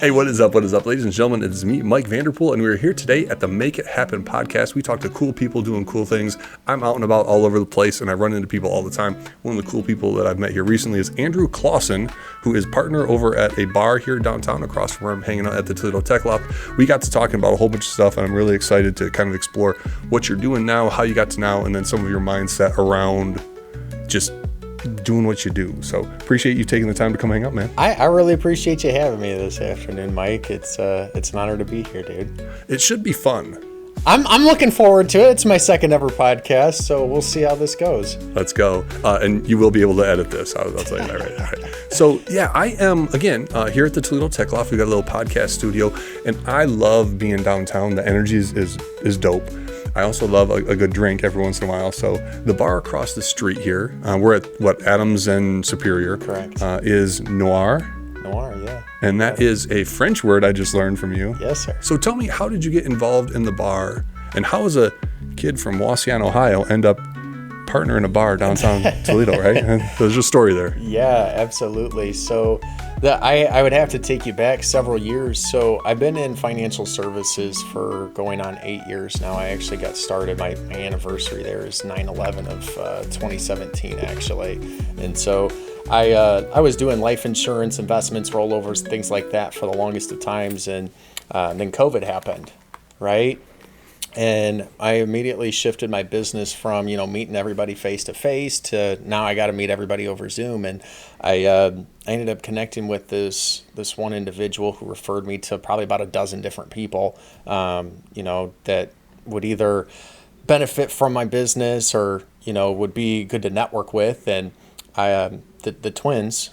Hey, what is up? What is up, ladies and gentlemen? It is me, Mike Vanderpool, and we're here today at the Make It Happen podcast. We talk to cool people doing cool things. I'm out and about all over the place, and I run into people all the time. One of the cool people that I've met here recently is Andrew Clausen, who is partner over at a bar here downtown across from where I'm hanging out at the Toledo Tech Lab. We got to talking about a whole bunch of stuff, and I'm really excited to kind of explore what you're doing now, how you got to now, and then some of your mindset around just doing what you do. So appreciate you taking the time to come hang out, man. I really appreciate you having me this afternoon, Mike. It's an honor to be here, dude. It should be fun. I'm looking forward to it. It's my second ever podcast, so we'll see how this goes. Let's go. And you will be able to edit this. I'll tell you that right. All right. So yeah, I am, again, here at the Toledo Tech Loft. We got a little podcast studio, and I love being downtown. The energy is dope. I also love a good drink every once in a while. So the bar across the street here, we're at Adams and Superior. Correct. Is Noir. Noir, yeah. And that is a French word I just learned from you. Yes, sir. So tell me, how did you get involved in the bar? And how does a kid from Waseon, Ohio end up partner in a bar downtown Toledo, right? There's a story there. Yeah, absolutely. So I would have to take you back several years. So I've been in financial services for going on 8 years now. I actually got started, my anniversary there is 9/11 of 2017, actually. And so I was doing life insurance, investments, rollovers, things like that for the longest of times. And then COVID happened, right? And I immediately shifted my business from, meeting everybody face to face to now I got to meet everybody over Zoom. And I ended up connecting with this one individual who referred me to probably about a dozen different people, that would either benefit from my business or, would be good to network with. And the twins,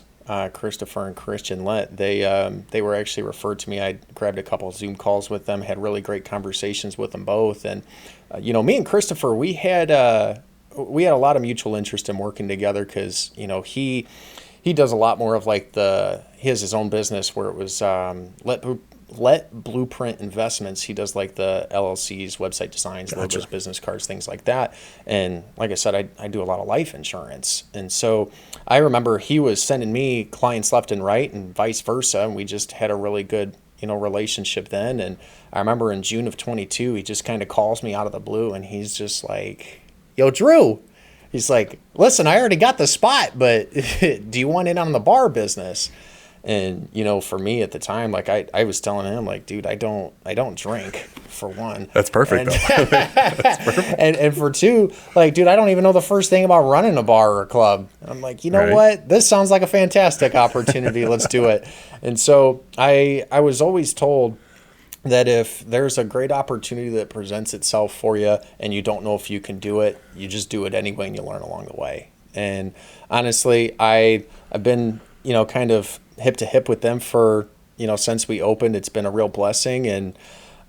Christopher and Christian Lett, they were actually referred to me. I grabbed a couple of Zoom calls with them, had really great conversations with them both. And, me and Christopher, we had a lot of mutual interest in working together because, he does a lot more of like he has his own business where it was Let Blueprint Investments. He does like the LLCs, website designs, Gotcha. logos, business cards, things like that. And like I said, I do a lot of life insurance. And so I remember he was sending me clients left and right and vice versa. And we just had a really good, relationship then. And I remember in June of 22, he just kind of calls me out of the blue and he's just like, "Yo, Drew." He's like, "Listen, I already got the spot, but do you want in on the bar business?" And, for me at the time, like I was telling him, like, dude, I don't drink, for one. That's perfect, though. That's perfect. And for two, like, dude, I don't even know the first thing about running a bar or a club. I'm like, you know Right. what? This sounds like a fantastic opportunity. Let's do it. And so I was always told that if there's a great opportunity that presents itself for you and you don't know if you can do it, you just do it anyway and you learn along the way. And honestly, I've been, kind of hip to hip with them for, since we opened. It's been a real blessing. And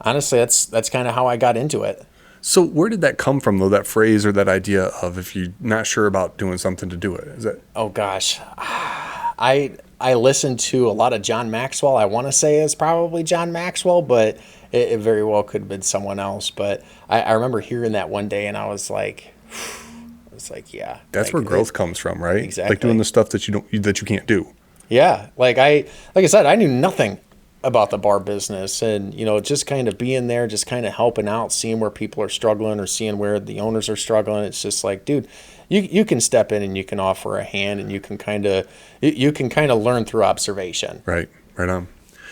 honestly, that's kind of how I got into it. So where did that come from, though, that phrase or that idea of if you're not sure about doing something to do it? Is that? Oh, gosh. I listened to a lot of John Maxwell. I want to say it's probably John Maxwell, but it very well could have been someone else. But I remember hearing that one day, and I was like, yeah. That's where growth comes from, right? Exactly. Like doing the stuff that you can't do. Yeah. Like I said, I knew nothing about the bar business, and, just kind of being there, just kind of helping out, seeing where people are struggling or seeing where the owners are struggling. It's just like, dude, you can step in and you can offer a hand, and you can kind of learn through observation. Right on.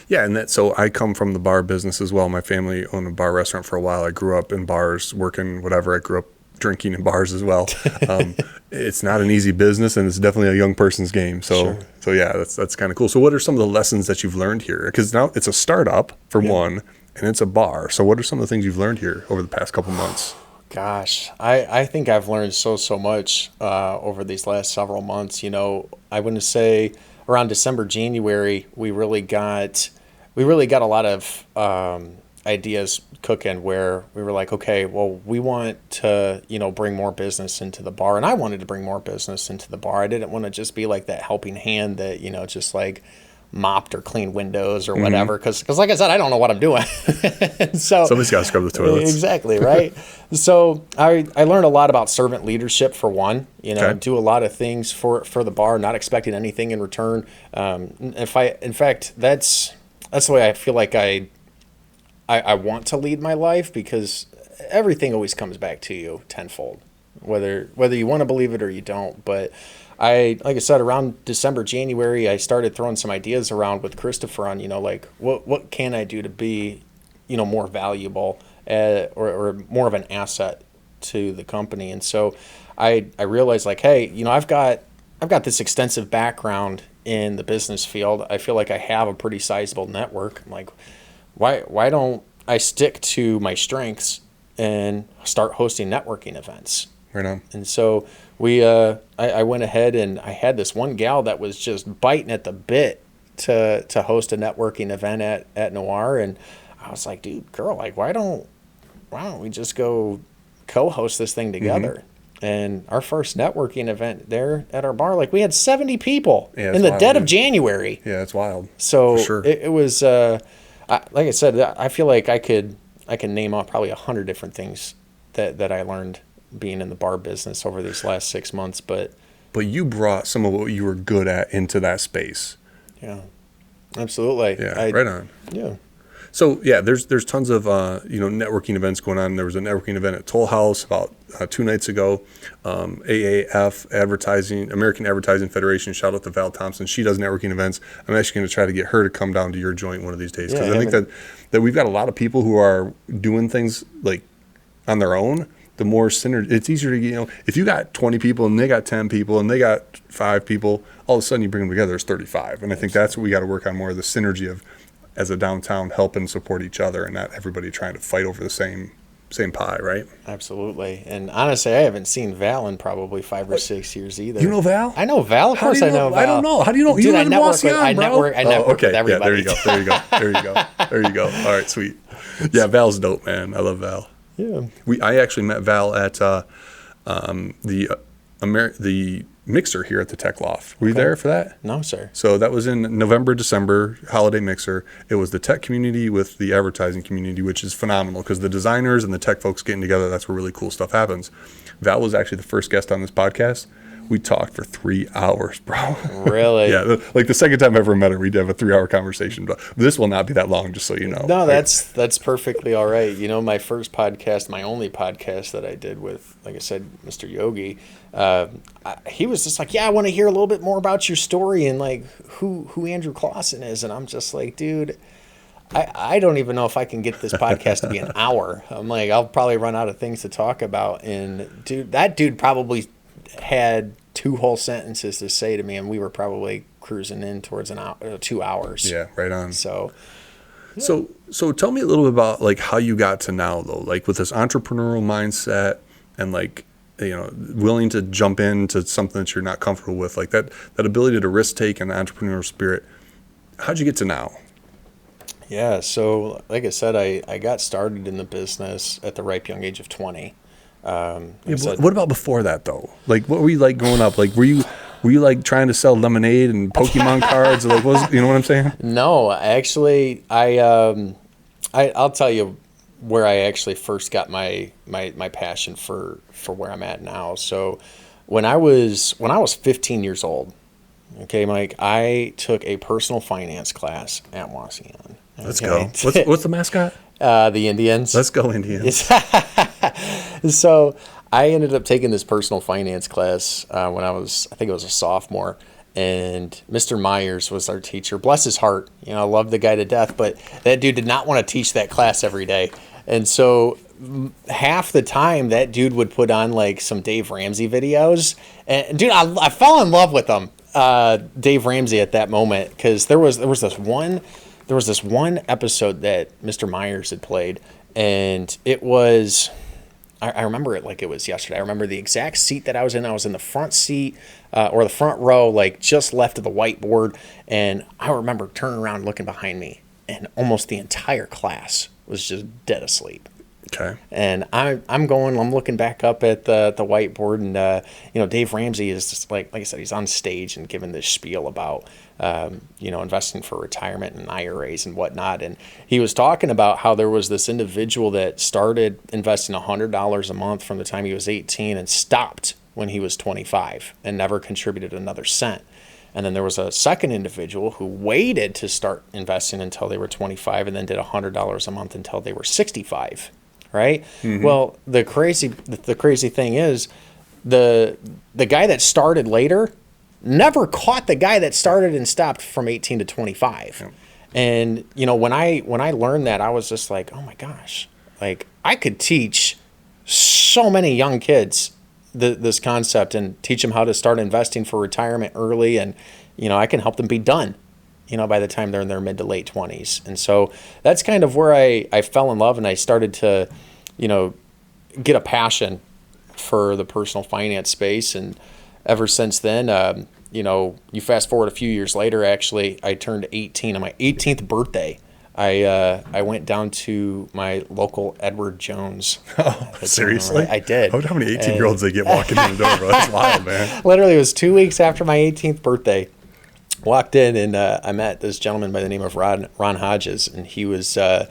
Yeah, and so I come from the bar business as well. My family owned a bar restaurant for a while. I grew up in bars, working whatever. I grew up drinking in bars as well. It's not an easy business, and it's definitely a young person's game. So yeah, that's kind of cool. So what are some of the lessons that you've learned here? Because now it's a startup for one, and it's a bar. So what are some of the things you've learned here over the past couple months? Gosh, I think I've learned so much over these last several months. I wouldn't say around December, January, we really got a lot of ideas cooking where we were like, okay, well, we want to, bring more business into the bar. And I wanted to bring more business into the bar. I didn't want to just be like that helping hand that, just like mopped or cleaned windows or whatever. Because like I said, I don't know what I'm doing. So somebody's got to scrub the toilets. Exactly, right? So I learned a lot about servant leadership, for one. Okay. Do a lot of things for the bar, not expecting anything in return. In fact, that's that's the way I feel like I want to lead my life, because everything always comes back to you tenfold, whether you want to believe it or you don't. But like I said, around December, January, I started throwing some ideas around with Christopher on, like what can I do to be, more valuable, or more of an asset to the company. And so I realized, like, hey, I've got this extensive background in the business field. I feel like I have a pretty sizable network. I'm like, why don't I stick to my strengths and start hosting networking events? Right on. And so I went ahead, and I had this one gal that was just biting at the bit to host a networking event at Noir. And I was like, dude, girl, like, why don't we just go co-host this thing together? And our first networking event there at our bar, like, we had 70 people in the dead of January. Yeah, it's wild. So for sure. it was, like I said, I feel like I can name off probably 100 different things that I learned being in the bar business over these last 6 months. But you brought some of what you were good at into that space. Yeah, absolutely. Yeah, right on. Yeah. So yeah, there's tons of networking events going on. There was a networking event at Toll House about 2 nights ago. AAF Advertising, American Advertising Federation. Shout out to Val Thompson. She does networking events. I'm actually going to try to get her to come down to your joint one of these days, because I think that we've got a lot of people who are doing things like on their own. The more synergy, it's easier to if you got 20 people and they got 10 people and they got 5 people, all of a sudden you bring them together, it's 35. And I think that's what we got to work on more, the synergy of, as a downtown, help and support each other, and not everybody trying to fight over the same pie, right? Absolutely. And honestly, I haven't seen Val in probably 5 or 6 years either. You know Val? I know Val. Of course I know Val. I don't know. How do you know? Dude, You live I in network okay. with everybody. Yeah, there you go. All right, sweet. Yeah, Val's dope, man. I love Val. Yeah. I actually met Val at the mixer here at the Tech Loft. Were you there for that? No, sir. So that was in November, December, holiday mixer. It was the tech community with the advertising community, which is phenomenal, because the designers and the tech folks getting together, that's where really cool stuff happens. Val was actually the first guest on this podcast. We talked for 3 hours, bro. Really? Yeah. Like the second time I ever met her, we'd have a 3-hour conversation. But this will not be that long, just so you know. No, that's perfectly all right. My first podcast, my only podcast that I did with, like I said, Mr. Yogi, he was just like, yeah, I want to hear a little bit more about your story and like who Andrew Clausen is. And I'm just like, dude, I don't even know if I can get this podcast to be an hour. I'm like, I'll probably run out of things to talk about. And dude, that dude probably had 2 whole sentences to say to me, and we were probably cruising in towards 2 hours. Yeah, right on. So tell me a little bit about like how you got to now, though, like with this entrepreneurial mindset and like, willing to jump into something that you're not comfortable with, like that ability to risk take and the entrepreneurial spirit. How'd you get to now? Yeah, so like I said, I got started in the business at the ripe young age of 20. What about before that though? Like, what were you like growing up? Like, were you like trying to sell lemonade and Pokemon cards? Or like, you know what I'm saying? No, actually, I'll tell you where I actually first got my passion for where I'm at now. So when I was 15 years old, okay, Mike, I took a personal finance class at Wauseon. Let's go. What's the mascot? The Indians. Let's go, Indians. So I ended up taking this personal finance class when I think it was a sophomore, and Mr. Myers was our teacher. Bless his heart. I love the guy to death, but that dude did not want to teach that class every day. And so half the time that dude would put on like some Dave Ramsey videos. And dude, I fell in love with him, Dave Ramsey, at that moment, because there was this one episode that Mr. Myers had played, and it was, I remember it like it was yesterday. I remember the exact seat that I was in. I was in the front seat, or the front row, like just left of the whiteboard. And I remember turning around, looking behind me, and almost the entire class was just dead asleep. Okay. And I'm looking back up at the whiteboard, and Dave Ramsey is just like I said, he's on stage and giving this spiel about investing for retirement and IRAs and whatnot. And he was talking about how there was this individual that started investing $100 a month from the time he was 18 and stopped when he was 25 and never contributed another cent. And then there was a second individual who waited to start investing until they were 25 and then did $100 a month until they were 65, right? Well, the crazy thing is the guy that started later never caught the guy that started and stopped from 18 to 25. Yeah. And, you know, when I learned that, I was just like, oh my gosh, like I could teach so many young kids this concept and teach them how to start investing for retirement early. And, you know, I can help them be done, you know, by the time they're in their mid to late 20s. And so that's kind of where I fell in love, and I started to, you know, get a passion for the personal finance space. And ever since then, you know, you fast forward a few years later, actually, I turned 18 on my 18th birthday. I went down to my local Edward Jones. Oh, seriously? I did. How many 18-year-olds they get walking in the door, bro? That's wild, man. Literally, it was 2 weeks after my 18th birthday. Walked in, and I met this gentleman by the name of Ron Hodges, and he was, like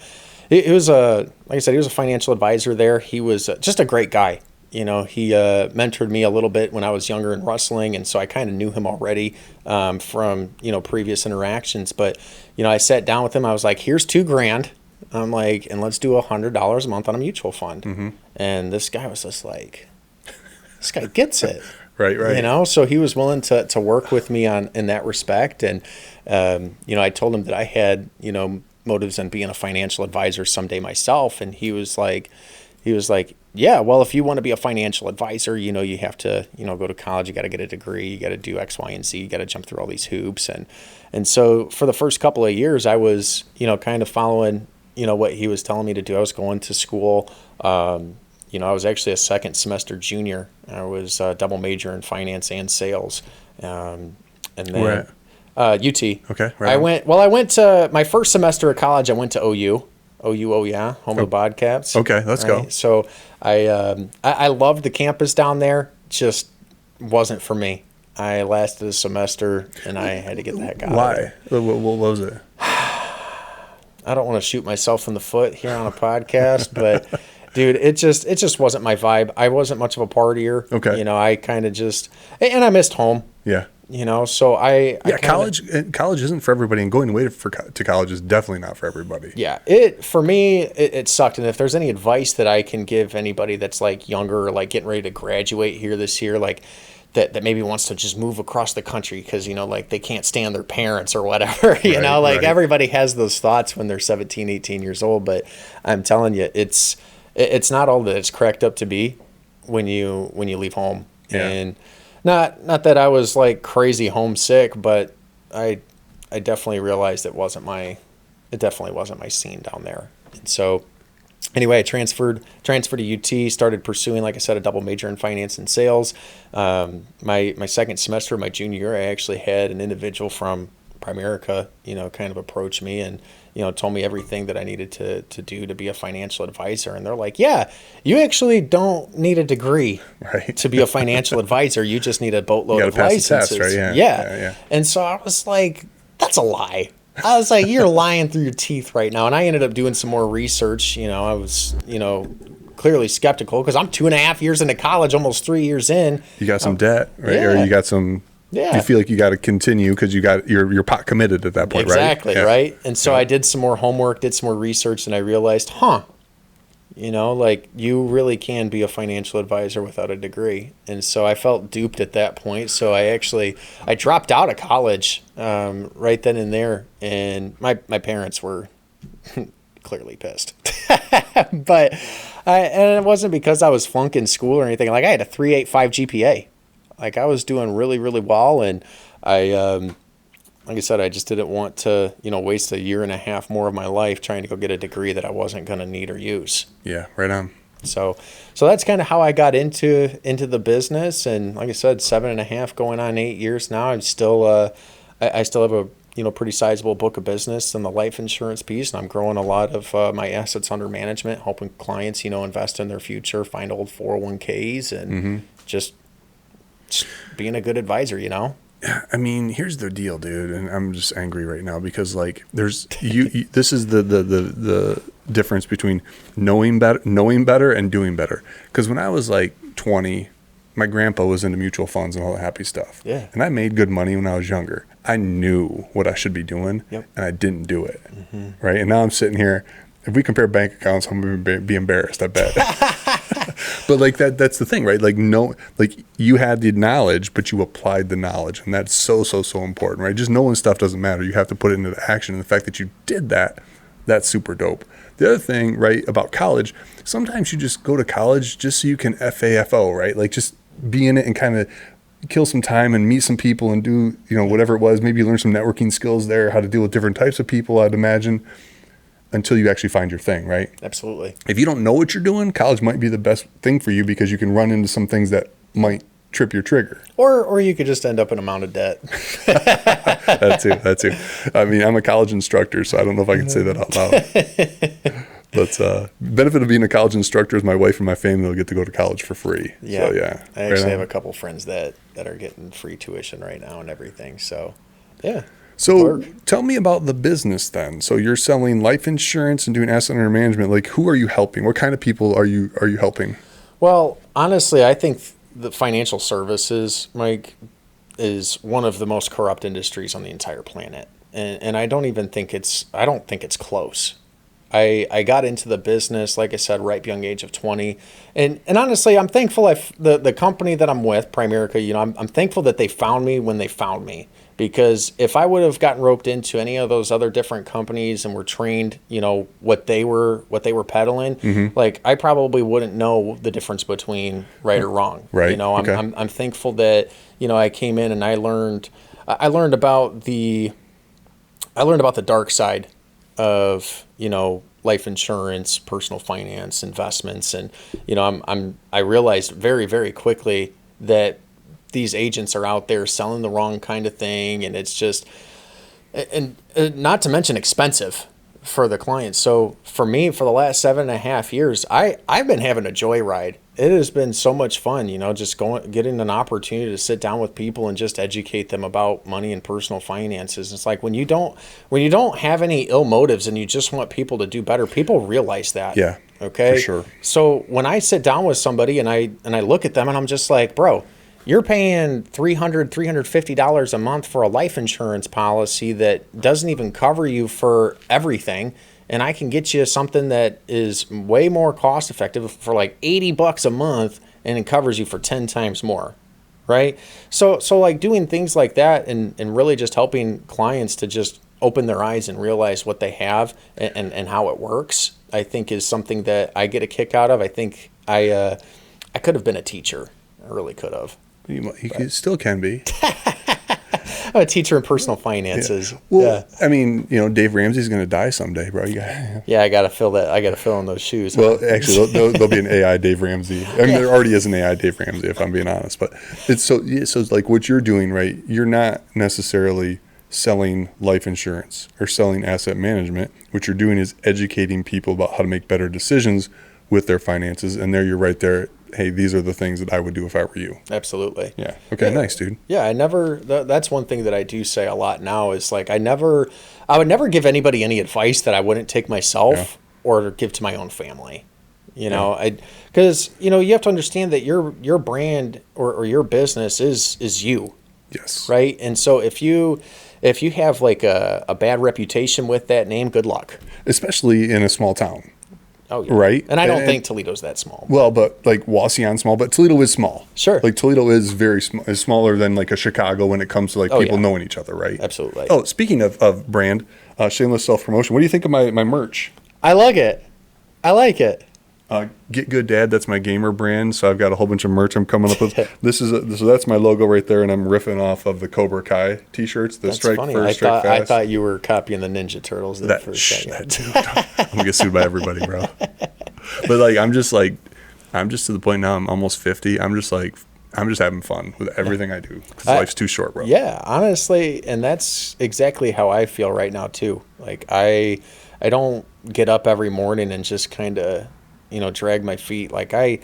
I said, he was a financial advisor there. He was just a great guy. You know, he mentored me a little bit when I was younger in wrestling, and so I kind of knew him already from, you know, previous interactions. But, you know, I sat down with him. I was like, here's $2,000. I'm like, and let's do $100 a month on a mutual fund. And this guy was just like, this guy gets it. Right. You know, so he was willing to work with me in that respect. And, you know, I told him that I had, you know, motives in being a financial advisor someday myself. And he was like, yeah, well, if you want to be a financial advisor, you know, you have to, you know, go to college, you got to get a degree, you got to do X, Y, and Z, you got to jump through all these hoops. And so for the first couple of years, I was, you know, kind of following, you know, what he was telling me to do. I was going to school. You know, I was actually a second semester junior. I was a double major in finance and sales. And then Where at? UT. Okay. Right I went to my first semester of college. I went to OU. OU, yeah, home of the Bobcats. Okay, let's go. So I loved the campus down there. Just wasn't for me. I lasted a semester and I had to get the heck out of there. Why? What was it? I don't want to shoot myself in the foot here on a podcast, but dude, it just wasn't my vibe. I wasn't much of a partier. Okay. You know, I kind of just, and I missed home. Yeah. You know, so college isn't for everybody, and going away to college is definitely not for everybody. Yeah, for me it sucked. And if there's any advice that I can give anybody that's like younger or like getting ready to graduate here this year, like that maybe wants to just move across the country because, you know, like they can't stand their parents or whatever, you know, like everybody has those thoughts when they're 17, 18 years old. But I'm telling you, it's not all that it's cracked up to be when you leave home. Yeah. And Not that I was like crazy homesick, but I definitely realized it definitely wasn't my scene down there. And so anyway, I transferred to UT, started pursuing, like I said, a double major in finance and sales. My second semester of my junior year, I actually had an individual from Primerica, you know, kind of approach me and, you know, told me everything that I needed to do to be a financial advisor. And they're like, yeah, you actually don't need a degree to be a financial advisor. You just need a boatload of licenses. Test, right? Yeah. And so I was like, that's a lie. I was like, you're lying through your teeth right now. And I ended up doing some more research. You know, I was, you know, clearly skeptical because I'm 2.5 years into college, almost 3 years in. You got some debt, right? Yeah. Or you got some... Yeah. You feel like you got to continue because you're pot committed at that point, exactly, right? Right? And so I did some more homework, did some more research, and I realized, you know, like you really can be a financial advisor without a degree. And so I felt duped at that point. So I dropped out of college right then and there. And my parents were clearly pissed. And it wasn't because I was flunking school or anything. Like I had a 3.85 GPA. Like I was doing really, really well, and I, like I said, I just didn't want to, you know, waste 1.5 years more of my life trying to go get a degree that I wasn't going to need or use. Yeah, right on. So that's kind of how I got into the business, and like I said, 7.5 going on 8 years now. I'm still, I still have a, you know, pretty sizable book of business in the life insurance piece, and I'm growing a lot of my assets under management, helping clients, you know, invest in their future, find old 401ks, and just being a good advisor, you know? I mean, here's the deal, dude, and I'm just angry right now because like there's you this is the difference between knowing better and doing better. Because when I was like 20, my grandpa was into mutual funds and all that happy stuff. Yeah. And I made good money when I was younger. I knew what I should be doing, Yep. and I didn't do it. Right. And now I'm sitting here. If we compare bank accounts, I'm going to be embarrassed, I bet. But like that's the thing, right? Like you had the knowledge, but you applied the knowledge. And that's so important, right? Just knowing stuff doesn't matter. You have to put it into action. And the fact that you did that, that's super dope. The other thing, right, about college, sometimes you just go to college just so you can FAFO, right? Like just be in it and kind of kill some time and meet some people and do, whatever it was. Maybe learn some networking skills there, how to deal with different types of people, I'd imagine, until you actually find your thing, right? Absolutely. If you don't know what you're doing, college might be the best thing for you because you can run into some things that might trip your trigger. Or you could just end up in a mountain of debt. That too. I mean, I'm a college instructor, so I don't know if I can say that out loud. But benefit of being a college instructor is my wife and my family will get to go to college for free. Yeah. So, yeah. I actually have a couple friends that are getting free tuition right now and everything. So, yeah. So tell me about the business then. So you're selling life insurance and doing asset under management. Like, who are you helping? What kind of people are you helping? Well, honestly, I think the financial services, Mike, is one of the most corrupt industries on the entire planet. And I don't think it's close. I got into the business, like I said, ripe young age of 20. And honestly, I'm thankful the company that I'm with, Primerica, I'm thankful that they found me when they found me. Because if I would have gotten roped into any of those other different companies and were trained, what they were peddling, like I probably wouldn't know the difference between right or wrong. Right. I'm thankful that, I came in and I learned about the dark side of, life insurance, personal finance, investments. And, I realized very, very quickly that these agents are out there selling the wrong kind of thing. And it's just, and not to mention expensive for the clients. So for me, for the last 7.5 years, I've been having a joyride. It has been so much fun, just getting an opportunity to sit down with people and just educate them about money and personal finances. It's like when you don't have any ill motives and you just want people to do better, people realize that. Yeah. Okay. For sure. So when I sit down with somebody and I look at them and I'm just like, bro, you're paying $350 a month for a life insurance policy that doesn't even cover you for everything. And I can get you something that is way more cost effective for like $80 a month and it covers you for 10 times more. Right. So like doing things like that and really just helping clients to just open their eyes and realize what they have and how it works, I think is something that I get a kick out of. I think I could have been a teacher. I really could have. You still can be. I'm a teacher in personal finances. Yeah. Well, I mean, Dave Ramsey's going to die someday, bro. Yeah, I got to fill that. I got to fill in those shoes. Well, actually, there'll be an AI Dave Ramsey. I mean, there already is an AI Dave Ramsey, if I'm being honest. But it's so it's like what you're doing, right? You're not necessarily selling life insurance or selling asset management. What you're doing is educating people about how to make better decisions with their finances. And there you're right there. Hey, these are the things that I would do if I were you. Absolutely. Yeah. Okay. Yeah. Nice, dude. Yeah. That's one thing that I do say a lot now is like, I would never give anybody any advice that I wouldn't take myself or give to my own family. Because you have to understand that your brand or your business is you. Yes. Right. And so if you have like a bad reputation with that name, good luck. Especially in a small town. Oh, yeah. Right. And I don't think Toledo's that small. Well, but like Wasion's small, but Toledo is small. Sure. Like Toledo is very small, is smaller than like a Chicago when it comes to like people knowing each other, right? Absolutely. Oh, speaking of brand, shameless self-promotion. What do you think of my merch? I like it. Get Good Dad, that's my gamer brand. So I've got a whole bunch of merch I'm coming up with. So that's my logo right there, and I'm riffing off of the Cobra Kai t-shirts. The That's Strike funny. First, Strike Fast. I thought you were copying the Ninja Turtles there for a second. That too. I'm gonna get sued by everybody, bro. But like I'm just to the point now. I'm almost 50. I'm just having fun with everything I do because life's too short, bro. Yeah, honestly, and that's exactly how I feel right now too. Like I don't get up every morning and just kind of drag my feet. Like I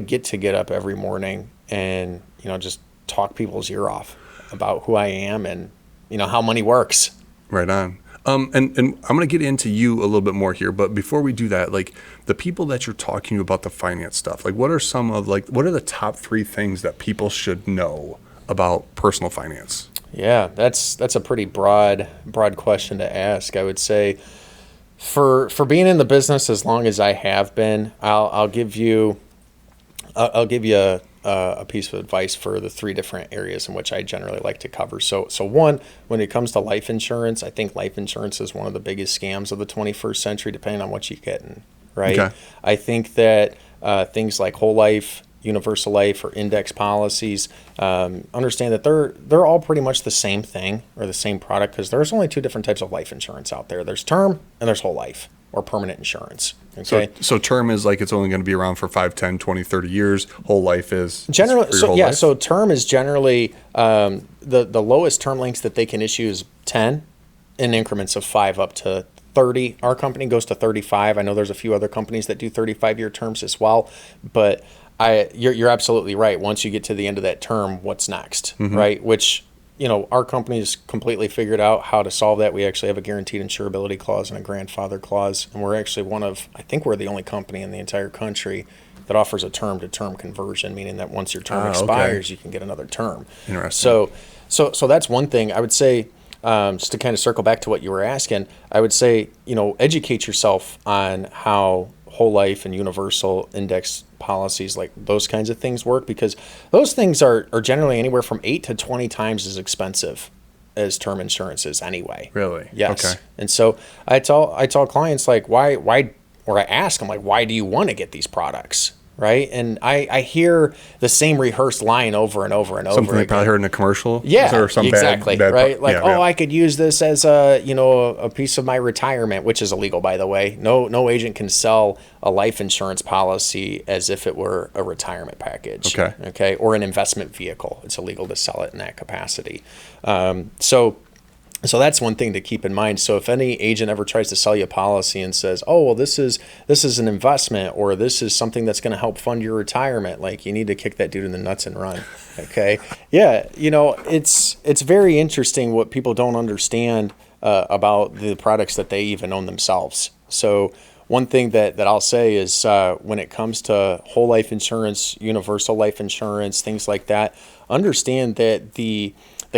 get to get up every morning and just talk people's ear off about who I am and how money works. Right on. And I'm going to get into you a little bit more here, but before we do that, like the people that you're talking to about the finance stuff, like what are the top 3 things that people should know about personal finance? Yeah, that's a pretty broad question to ask. I would say for being in the business as long as I have been, I'll give you a piece of advice for the 3 different areas in which I generally like to cover. So one, when it comes to life insurance, I think life insurance is one of the biggest scams of the 21st century, depending on what you get in, right? Okay. I think that things like whole life, universal life, or index policies, understand that they're all pretty much the same thing or the same product, because there's only 2 different types of life insurance out there. There's term and there's whole life or permanent insurance. Okay. So term is like it's only going to be around for 5, 10, 20, 30 years. Whole life is generally, life? So term is generally the lowest term lengths that they can issue is 10 in increments of 5 up to 30. Our company goes to 35. I know there's a few other companies that do 35-year terms as well, but you're absolutely right. Once you get to the end of that term, what's next, right? Which, our company's completely figured out how to solve that. We actually have a guaranteed insurability clause and a grandfather clause, and we're actually I think we're the only company in the entire country that offers a term-to-term conversion, meaning that once your term expires, you can get another term. Interesting. So that's one thing. I would say, just to kind of circle back to what you were asking, I would say, educate yourself on how whole life and universal index policies, like those kinds of things work, because those things are generally anywhere from 8 to 20 times as expensive as term insurance is anyway. Really? Yes. Okay. And so I tell clients, like, why, or I ask them, like, why do you want to get these products? Right. And I hear the same rehearsed line over and over and over. Something they probably heard in a commercial. Yeah, or some exactly. Bad right. Like, yeah. I could use this as a piece of my retirement, which is illegal, by the way. No agent can sell a life insurance policy as if it were a retirement package. Okay. Or an investment vehicle. It's illegal to sell it in that capacity. So that's one thing to keep in mind. So if any agent ever tries to sell you a policy and says, "Oh, well, this is an investment, or this is something that's going to help fund your retirement," like, you need to kick that dude in the nuts and run. Okay. Yeah. It's very interesting what people don't understand about the products that they even own themselves. So one thing that I'll say is when it comes to whole life insurance, universal life insurance, things like that, understand that the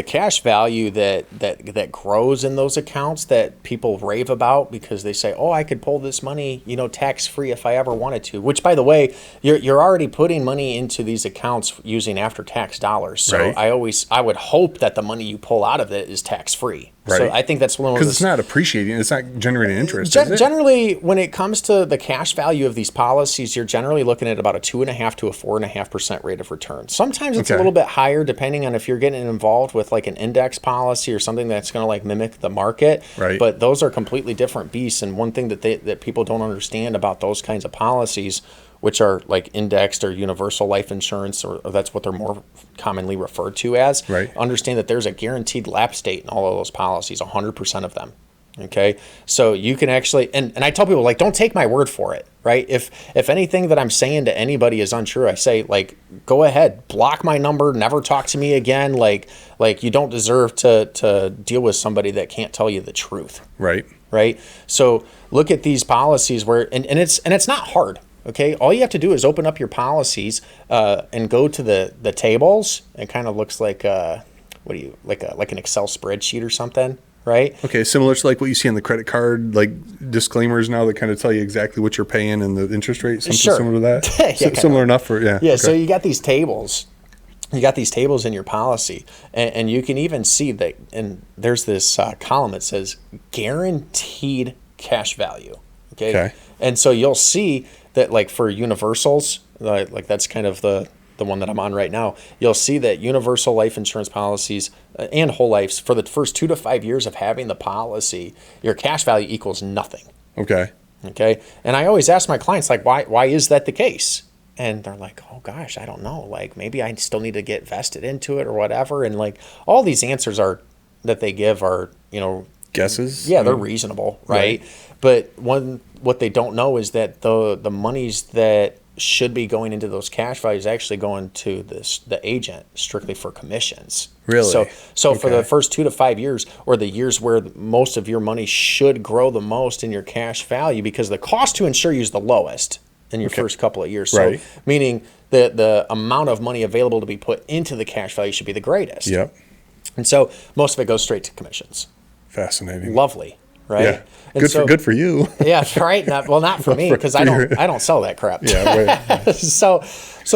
cash value that grows in those accounts that people rave about, because they say, "Oh, I could pull this money, tax free if I ever wanted to." Which, by the way, you're already putting money into these accounts using after tax dollars. So right. I would hope that the money you pull out of it is tax free. Right. So I think that's one of those. Because it's not appreciating, it's not generating interest. Generally, when it comes to the cash value of these policies, you're generally looking at about a 2.5% to a 4.5% rate of return. Sometimes it's a little bit higher, depending on if you're getting involved with like an index policy or something that's going to like mimic the market. Right. But those are completely different beasts. And one thing that people don't understand about those kinds of policies, which are like indexed or universal life insurance, or that's what they're more commonly referred to as. Right. Understand that there's a guaranteed lapse date in all of those policies, 100% of them. Okay. So you can actually, and I tell people, like, don't take my word for it, right? If anything that I'm saying to anybody is untrue, I say, like, go ahead, block my number, never talk to me again. Like you don't deserve to deal with somebody that can't tell you the truth. Right. Right. So look at these policies where, and it's not hard. Okay, all you have to do is open up your policies and go to the tables. It kind of looks like like an Excel spreadsheet or something, right? Okay, similar to like what you see on the credit card, like disclaimers now that kind of tell you exactly what you're paying and the interest rate. Something similar to that. Similar enough for yeah. Yeah. Okay. So you got these tables. You got these tables in your policy, and you can even see that. And there's this column that says guaranteed cash value. Okay. And so you'll see that, like, for universals, like that's kind of the one that I'm on right now, you'll see that universal life insurance policies and whole lives, for the first 2 to 5 years of having the policy, your cash value equals nothing. Okay. And I always ask my clients, like, why is that the case? And they're like, "Oh gosh, I don't know. Like, maybe I still need to get vested into it or whatever." And like all these answers that they give are, guesses. Yeah, they're reasonable, right? But what they don't know is that the monies that should be going into those cash values actually going to the agent strictly for commissions. Really? So for the first 2 to 5 years, or the years where most of your money should grow the most in your cash value, because the cost to insure you is the lowest in your first couple of years. So meaning the amount of money available to be put into the cash value should be the greatest. Yep. And so most of it goes straight to commissions. Fascinating. Lovely, right? Yeah. And Good for you. Yeah, right. Not for me, because I don't sell that crap. Yeah. Right. So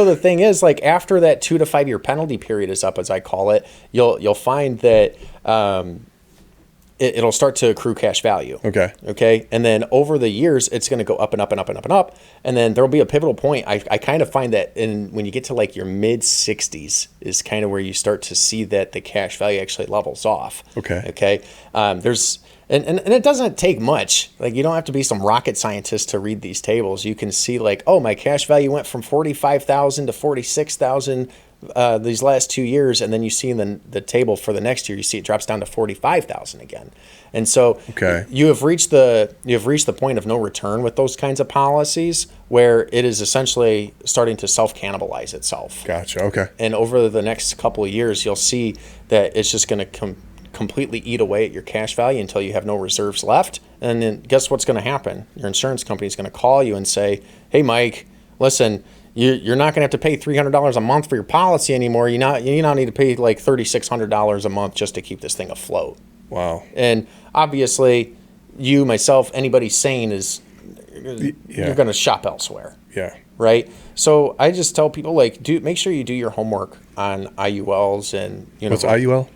the thing is, like, after that 2 to 5 year penalty period is up, as I call it, you'll find that it'll start to accrue cash value. Okay. And then over the years, it's going to go up and up and up and up and up. And then there'll be a pivotal point. I kind of find that when you get to like your mid 60s is kind of where you start to see that the cash value actually levels off. Okay. There's, and it doesn't take much. Like, you don't have to be some rocket scientist to read these tables. You can see like, oh, my cash value went from 45,000 to 46,000 these last 2 years, and then you see in the table for the next year, you see it drops down to 45,000 again. And so you have reached the point of no return with those kinds of policies, where it is essentially starting to self-cannibalize itself. Gotcha. Okay. And over the next couple of years, you'll see that it's just going to completely eat away at your cash value until you have no reserves left. And then guess what's going to happen? Your insurance company is going to call you and say, hey, Mike, listen, you're not going to have to pay $300 a month for your policy anymore. You now need to pay like $3,600 a month just to keep this thing afloat. Wow. And obviously, you, myself, anybody sane is you're going to shop elsewhere. Yeah. Right. So I just tell people, like, make sure you do your homework on IULs and what's IUL?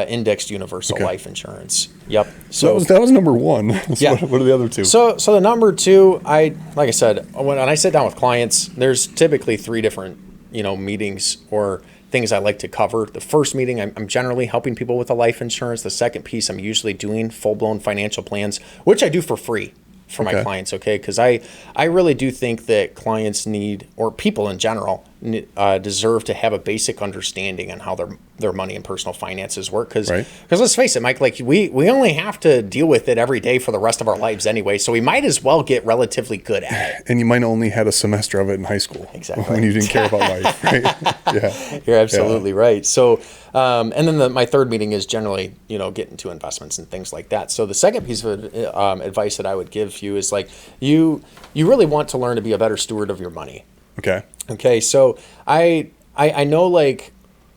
Indexed universal life insurance. Yep. So that was number one. Yeah. What are the other two? So the number two, like I said, when I sit down with clients, there's typically 3 different, meetings or things I like to cover. The first meeting, I'm generally helping people with the life insurance. The second piece, I'm usually doing full-blown financial plans, which I do for free for my clients, because I really do think that clients need, or people in general, deserve to have a basic understanding on how their money and personal finances work. Because let's face it, Mike, like we only have to deal with it every day for the rest of our lives anyway, so we might as well get relatively good at it. And you might only had a semester of it in high school. Exactly. When you didn't care about life, right? Yeah. You're absolutely right. So, and then my third meeting is generally, get into investments and things like that. So the second piece of advice that I would give you is, like, you really want to learn to be a better steward of your money. Okay. So I know, like,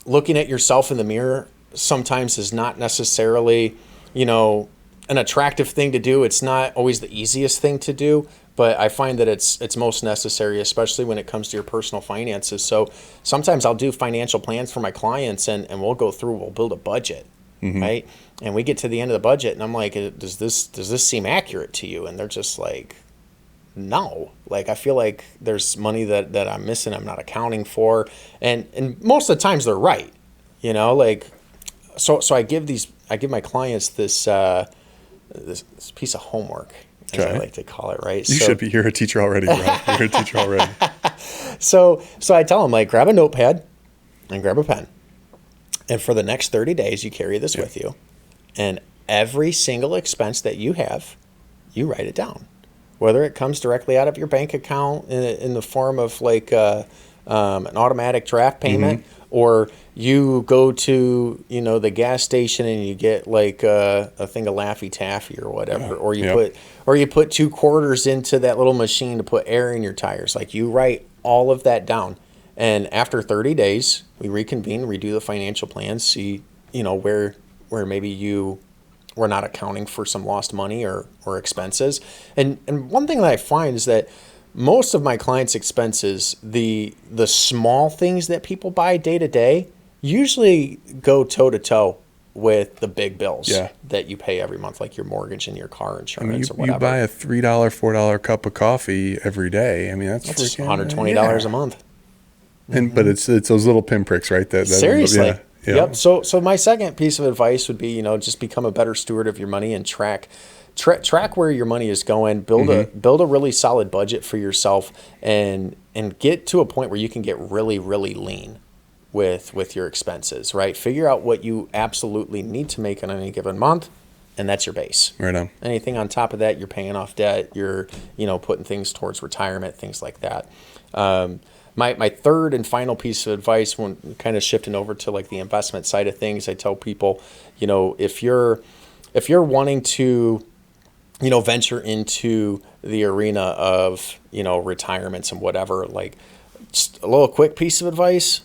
looking at yourself in the mirror sometimes is not necessarily, an attractive thing to do. It's not always the easiest thing to do, but I find that it's most necessary, especially when it comes to your personal finances. So sometimes I'll do financial plans for my clients, and we'll build a budget, right? And we get to the end of the budget, and I'm like, does this seem accurate to you? And they're just like, no. Like, I feel like there's money that I'm missing, I'm not accounting for. And most of the times they're right. Like, so I give my clients this piece of homework, as I like to call it, right? You're a teacher already, bro. You're a teacher already. So I tell them, like, grab a notepad and grab a pen. And for the next 30 days, you carry this with you. And every single expense that you have, you write it down. Whether it comes directly out of your bank account in the form of like an automatic draft payment, or you go to the gas station and you get like a thing of Laffy Taffy or whatever, or you put 2 quarters into that little machine to put air in your tires. Like, you write all of that down, and after 30 days, we reconvene, redo the financial plans, see where maybe we're not accounting for some lost money or expenses. And one thing that I find is that most of my clients' expenses, the small things that people buy day to day, usually go toe to toe with the big bills that you pay every month, like your mortgage and your car insurance or whatever. You buy a $3, $4 cup of coffee every day. I mean, that's freaking $120 a month. But it's those little pinpricks, right? Seriously. Yeah. Yep. So my second piece of advice would be, just become a better steward of your money and track where your money is going. Build a really solid budget for yourself, and get to a point where you can get really, really lean with your expenses, right? Figure out what you absolutely need to make in any given month, and that's your base. Right on. Anything on top of that, you're paying off debt, you're, putting things towards retirement, things like that. My third and final piece of advice, when kind of shifting over to like the investment side of things, I tell people, if you're wanting to, venture into the arena of, retirements and whatever, like just a little quick piece of advice,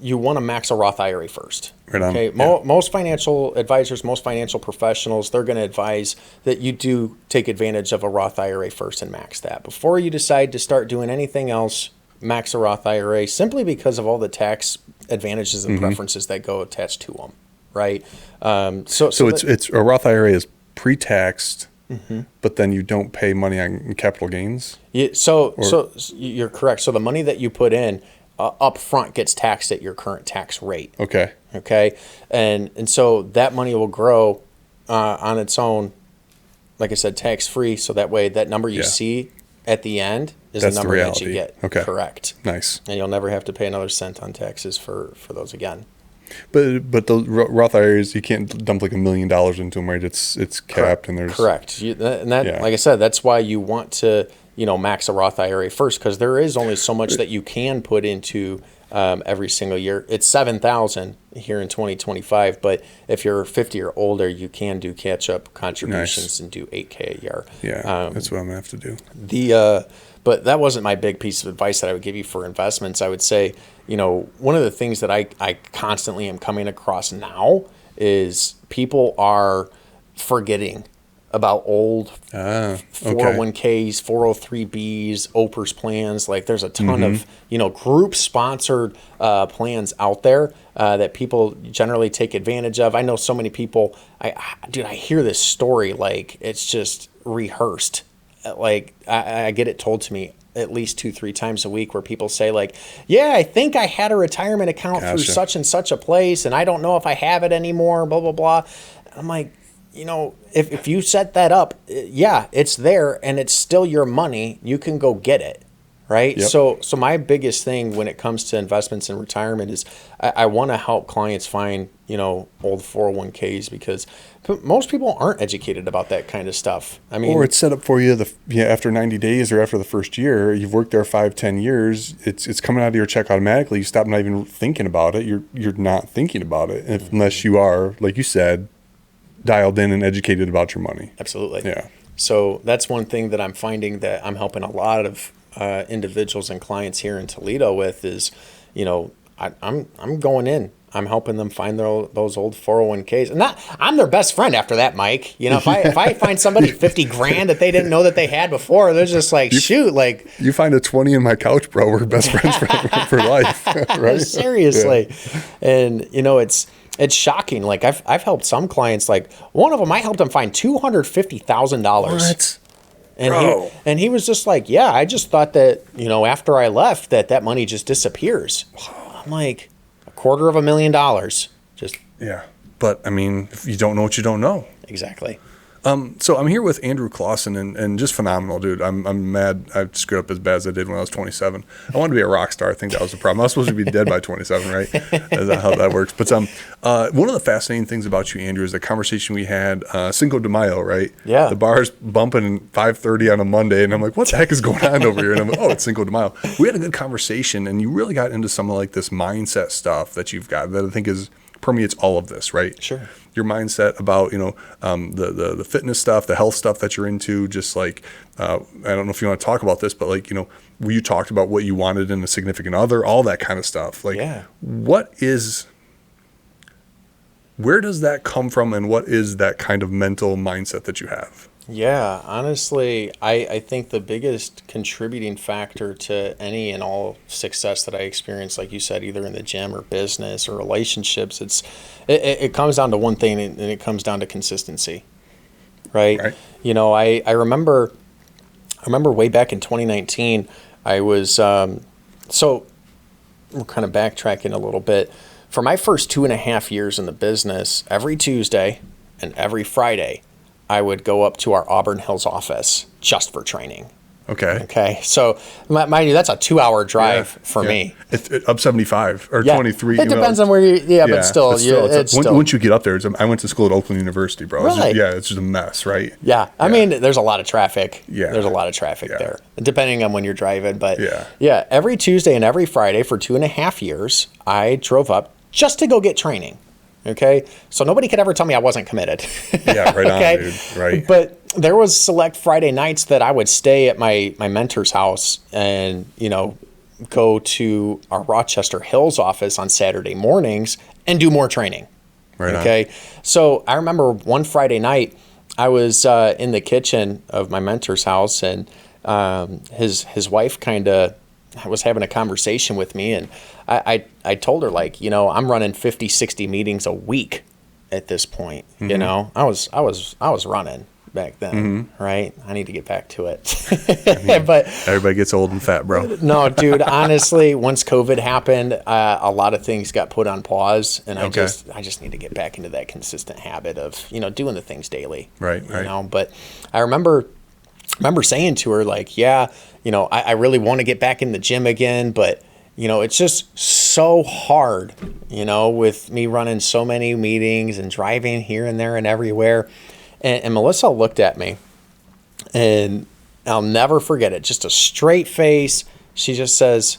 you want to max a Roth IRA first. Right on. Okay. Yeah. Most financial advisors, most financial professionals, they're going to advise that you do take advantage of a Roth IRA first and max that. Before you decide to start doing anything else, max a Roth IRA, simply because of all the tax advantages and preferences that go attached to them. Right. So it's a Roth IRA is pre-taxed, but then you don't pay money on capital gains. Yeah, so you're correct. So the money that you put in up front gets taxed at your current tax rate. Okay. Okay. And so that money will grow on its own, like I said, tax free. So that way that number you see at the end is That's the number the that you reality. get. Okay. Correct. Nice. And you'll never have to pay another cent on taxes for those again. But the Roth IRAs, you can't dump like $1 million into them, right? It's capped and there's correct. Like I said, that's why you want to max a Roth IRA first, because there is only so much that you can put into every single year. It's $7,000 here in 2025, but if you're 50 or older, you can do catch-up contributions and do $8K a year. Yeah, that's what I'm gonna have to do. But that wasn't my big piece of advice that I would give you for investments. I would say, one of the things that I constantly am coming across now is people are forgetting about old 401ks, 403bs, OPRS plans. Like there's a ton of, group sponsored plans out there that people generally take advantage of. I know so many people, I hear this story like it's just rehearsed. Like I get it told to me at least 2-3 times a week where people say like, yeah, I think I had a retirement account through such and such a place and I don't know if I have it anymore, blah, blah, blah. And I'm like, if you set that up, yeah, it's there and it's still your money. You can go get it. Right. Yep. So my biggest thing when it comes to investments and retirement is I want to help clients find, old 401ks, because most people aren't educated about that kind of stuff. I mean, or it's set up for you after 90 days or after the first year, you've worked there 5-10 years. It's coming out of your check automatically. You stop not even thinking about it. You're not thinking about it unless you are, like you said, dialed in and educated about your money. Absolutely. Yeah. So that's one thing that I'm finding that I'm helping a lot of individuals and clients here in Toledo with is, I'm going in. I'm helping them find those old 401ks. And I'm their best friend after that, Mike. If I find somebody $50,000 that they didn't know that they had before, they're just like, shoot, like you find a 20 in my couch, bro. We're best friends for life, right? Seriously. Yeah. And it's shocking. Like I've helped some clients. Like one of them, I helped him find $250,000. What? And he was just like, yeah, I just thought that, after I left that money just disappears. I'm like, $250,000. Just. Yeah. But I mean, if you don't know what you don't know. Exactly. So I'm here with Andrew Clausen, and just phenomenal, dude. I'm mad I screwed up as bad as I did when I was 27. I wanted to be a rock star. I think that was the problem. I was supposed to be dead by 27, right? Is that how that works? But one of the fascinating things about you, Andrew, is the conversation we had Cinco de Mayo, right? Yeah. The bar's bumping 5:30 on a Monday, and I'm like, what the heck is going on over here? And I'm like, oh, it's Cinco de Mayo. We had a good conversation, and you really got into some of like this mindset stuff that you've got that I think permeates all of this, right? Sure. Your mindset about, the fitness stuff, the health stuff that you're into, just like, I don't know if you want to talk about this, but like, you talked about what you wanted in a significant other, all that kind of stuff. Like, yeah. Where does that come from, and what is that kind of mental mindset that you have? Yeah, honestly, I think the biggest contributing factor to any and all success that I experience, like you said, either in the gym or business or relationships, it comes down to one thing, and it comes down to consistency, right? I remember way back in 2019, I was, so we're kind of backtracking a little bit. For my first 2.5 years in the business, every Tuesday and every Friday, I would go up to our Auburn Hills office just for training. Okay. Okay. So, mind you, that's a 2-hour drive for me. It's up 75 or Yeah. 23. It depends on where you, but still, it's still. Once you get up there, I went to school at Oakland University, bro. Really? It's just a mess, right? Yeah. I mean, there's a lot of traffic. Yeah. There's a lot of traffic there, depending on when you're driving. But yeah, every Tuesday and every Friday for 2.5 years, I drove up just to go get training. Okay. So nobody could ever tell me I wasn't committed. Yeah, right okay? on, dude. Right. But there was select Friday nights that I would stay at my mentor's house and, go to our Rochester Hills office on Saturday mornings and do more training. Right. Okay. So I remember one Friday night I was in the kitchen of my mentor's house, and his wife kind of was having a conversation with me, and I told her, like, I'm running 50, 60 meetings a week at this point. Mm-hmm. I was running back then, right? I need to get back to it. But everybody gets old and fat, bro. No, dude, honestly, once COVID happened, a lot of things got put on pause, and I just need to get back into that consistent habit of, doing the things daily. Right. But I remember saying to her, like, I really want to get back in the gym again, but it's just so hard, with me running so many meetings and driving here and there and everywhere. And Melissa looked at me, and I'll never forget it. Just a straight face. She just says,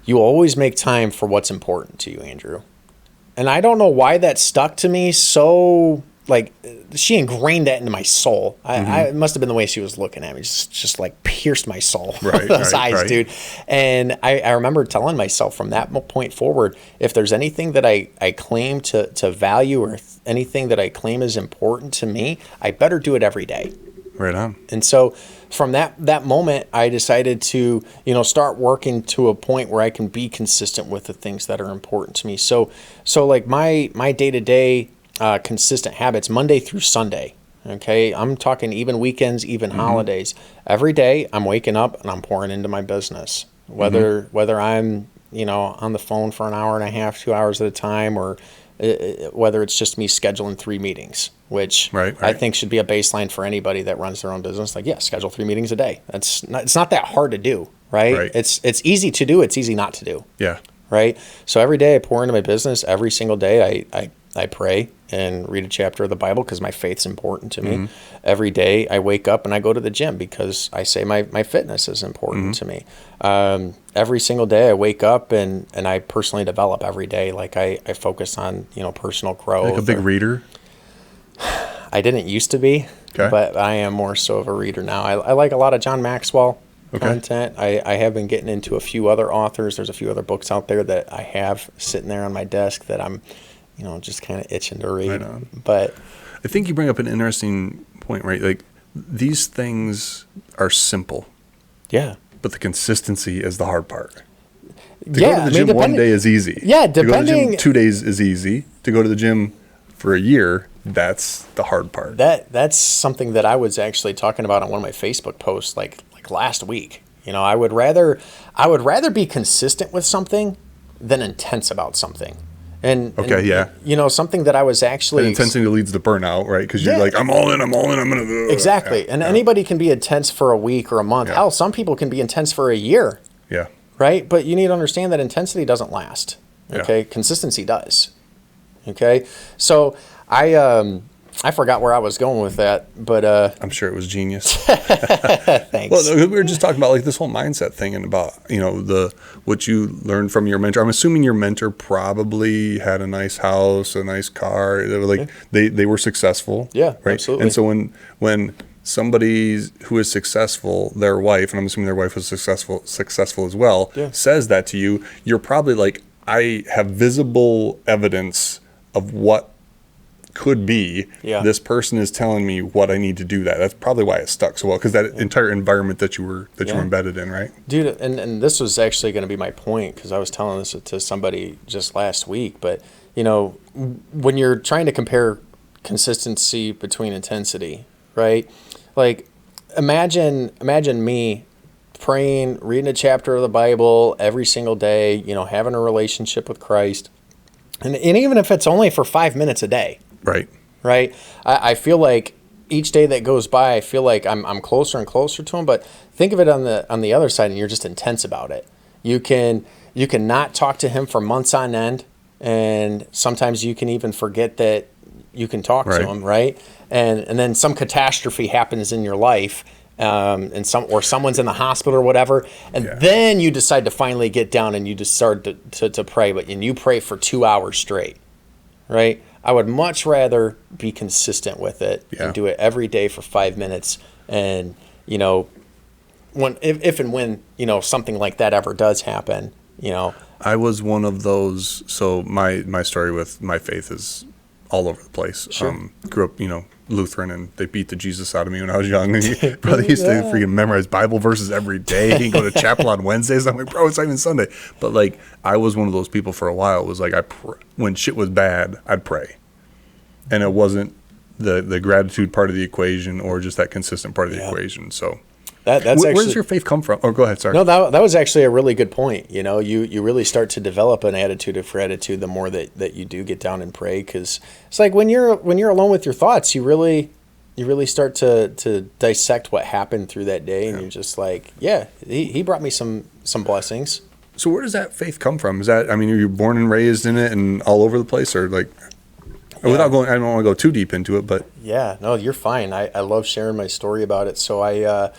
"You always make time for what's important to you, Andrew." And I don't know why that stuck to me so. Like, she ingrained that into my soul. It must have been the way she was looking at me. Just like pierced my soul. Right, those eyes, dude. And I remember telling myself from that point forward, if there's anything that I claim to value, or anything that I claim is important to me, I better do it every day. Right on. And so from that moment, I decided to, start working to a point where I can be consistent with the things that are important to me. So like my day-to-day consistent habits, Monday through Sunday. Okay. I'm talking even weekends, even holidays. Every day I'm waking up and I'm pouring into my business, whether I'm, on the phone for an hour and a half, 2 hours at a time, or whether it's just me scheduling 3 meetings, which I think should be a baseline for anybody that runs their own business. Like, schedule 3 meetings a day. It's not that hard to do, right? It's easy to do. It's easy not to do. Yeah. Right. So every day I pour into my business. Every single day I pray and read a chapter of the Bible because my faith's important to me. Every day I wake up and I go to the gym because I say my fitness is important to me. Every single day I wake up and I personally develop every day. Like I focus on, personal growth. Like a big reader? I didn't used to be, but I am more so of a reader now. I like a lot of John Maxwell content. I have been getting into a few other authors. There's a few other books out there that I have sitting there on my desk that I'm just kind of itching to read. Right on. But I think you bring up an interesting point, right? Like, these things are simple. Yeah. But the consistency is the hard part. To go to the gym one day is easy. Yeah, to go to the gym 2 days is easy. To go to the gym for a year, that's the hard part. That's something that I was actually talking about on one of my Facebook posts like last week. I would rather be consistent with something than intense about something. And something that I was actually... And intensity leads to burnout, right? Because you're like, I'm all in, I'm going to do it. Exactly. And anybody can be intense for a week or a month. Hell, some people can be intense for a year. Yeah. Right? But you need to understand that intensity doesn't last. Okay? Yeah. Consistency does. Okay? So I forgot where I was going with that, but... I'm sure it was genius. Thanks. Well, we were just talking about like this whole mindset thing and about, what you learned from your mentor. I'm assuming your mentor probably had a nice house, a nice car. They were like, they were successful. Yeah, right? Absolutely. And so when somebody who is successful, their wife, and I'm assuming their wife was successful as well, says that to you, you're probably like, I have visible evidence of what could be. This person is telling me what I need to do. That's probably why it stuck so well, because that entire environment that you were embedded in, right? Dude, and this was actually going to be my point, because I was telling this to somebody just last week. But when you're trying to compare consistency between intensity, right? Like imagine me praying, reading a chapter of the Bible every single day, having a relationship with Christ, and even if it's only for 5 minutes a day. Right. I feel like each day that goes by, I feel like I'm closer and closer to him. But think of it on the other side, and you're just intense about it. You can not talk to him for months on end, and sometimes you can even forget that you can talk to him, right? And then some catastrophe happens in your life, and someone's in the hospital or whatever, and then you decide to finally get down and you just start to pray, and you pray for 2 hours straight, right? I would much rather be consistent with it and do it every day for 5 minutes. And, if and when, something like that ever does happen, I was one of those. So my story with my faith is all over the place. Sure. Grew up, Lutheran, and they beat the Jesus out of me when I was young. And brother used to freaking memorize Bible verses every day. He'd go to chapel on Wednesdays. I'm like, bro, it's not even Sunday. But like, I was one of those people for a while. It was like, when shit was bad, I'd pray. And it wasn't the gratitude part of the equation or just that consistent part of the equation. So that's where does your faith come from? Oh, go ahead. Sorry. No, that was actually a really good point. You really start to develop an attitude of gratitude the more that you do get down and pray, because it's like when you're alone with your thoughts, you really start to dissect what happened through that day, and you're just like, he brought me some blessings. So where does that faith come from? Is that, are you born and raised in it and all over the place, or like? Without going, I don't want to go too deep into it, but yeah, no, you're fine. I love sharing my story about it. So I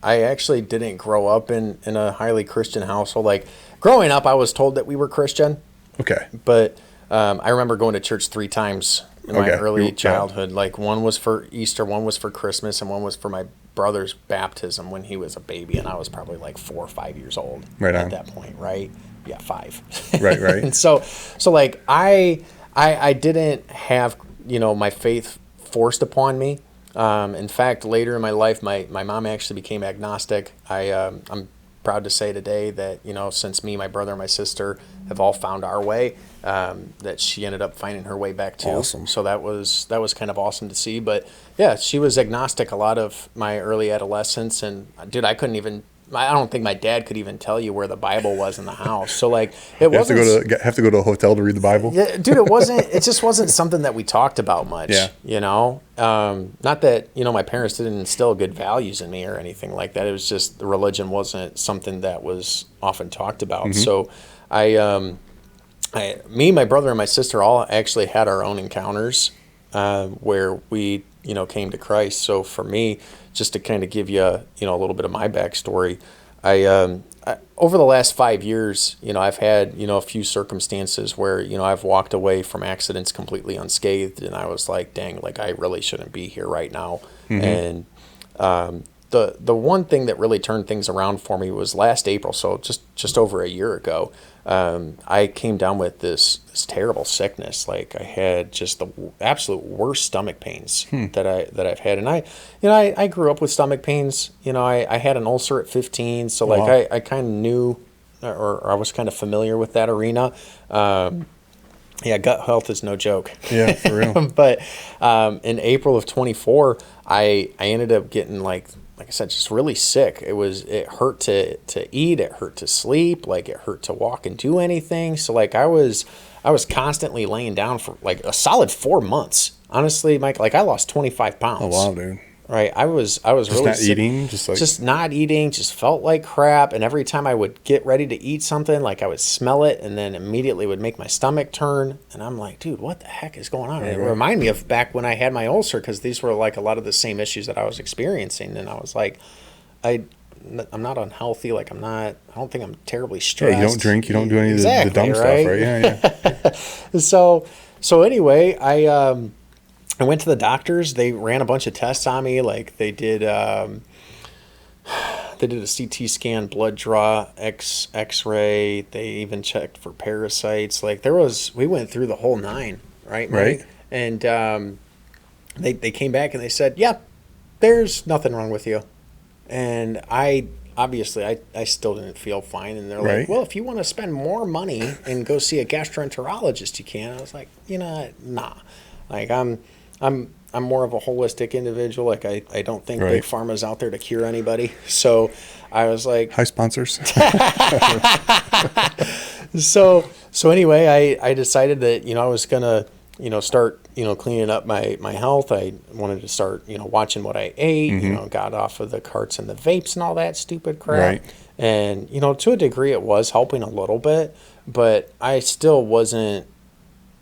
actually didn't grow up in a highly Christian household. Like growing up, I was told that we were Christian. Okay. But I remember going to church 3 times in my early childhood. Like one was for Easter, one was for Christmas, and one was for my brother's baptism when he was a baby, and I was probably like 4 or 5 years old at that point, right? Yeah, 5. Right. And so like I didn't have, my faith forced upon me. In fact, later in my life, my mom actually became agnostic. I'm proud to say today that, since me, my brother, and my sister have all found our way, that she ended up finding her way back too. Awesome. So that was kind of awesome to see. But yeah, she was agnostic a lot of my early adolescence. And dude, I don't think my dad could even tell you where the Bible was in the house. So like it wasn't. Have to go to a hotel to read the Bible. Yeah, dude, it just wasn't something that we talked about much. Yeah. Not that my parents didn't instill good values in me or anything like that. It was just the religion wasn't something that was often talked about. Mm-hmm. So me, my brother, and my sister all actually had our own encounters where we came to Christ. So for me, just to kind of give you a little bit of my backstory, I over the last 5 years, I've had a few circumstances where I've walked away from accidents completely unscathed, and I was like, dang, like I really shouldn't be here right now. Mm-hmm. And the one thing that really turned things around for me was last April, so just over a year ago. I came down with this terrible sickness. Like I had just the absolute worst stomach pains that I've had. And I grew up with stomach pains. I had an ulcer at 15. So like I kind of knew, or I was kind of familiar with that arena. Yeah, gut health is no joke. Yeah, for real. But in April of 24, I ended up getting like I said, just really sick. It hurt to eat, it hurt to sleep, like it hurt to walk and do anything. So like I was constantly laying down for like a solid 4 months. Honestly, Mike, like I lost 25 pounds. Oh wow, dude. Right. I was really not sick. Eating, just not eating, just felt like crap. And every time I would get ready to eat something, like I would smell it and then immediately would make my stomach turn. And I'm like, dude, what the heck is going on? And it reminded me of back when I had my ulcer, because these were like a lot of the same issues that I was experiencing. And I was like, I'm not unhealthy. Like I don't think I'm terribly stressed. Yeah, you don't drink, you don't do any of the dumb stuff, right? Yeah. So anyway, I went to the doctors. They ran a bunch of tests on me. Like they did a CT scan, blood draw, X-ray. They even checked for parasites. Like we went through the whole 9, right? Right. And they came back and they said, "Yeah, there's nothing wrong with you." And I still didn't feel fine. And they're like, "Well, if you want to spend more money and go see a gastroenterologist, you can." I was like, nah. Like I'm more of a holistic individual. Like I don't think Big Pharma's out there to cure anybody. So I was like, hi sponsors. So anyway, I decided that I was gonna start cleaning up my health. I wanted to start, watching what I ate, got off of the carts and the vapes and all that stupid crap. Right. And, to a degree it was helping a little bit, but I still wasn't,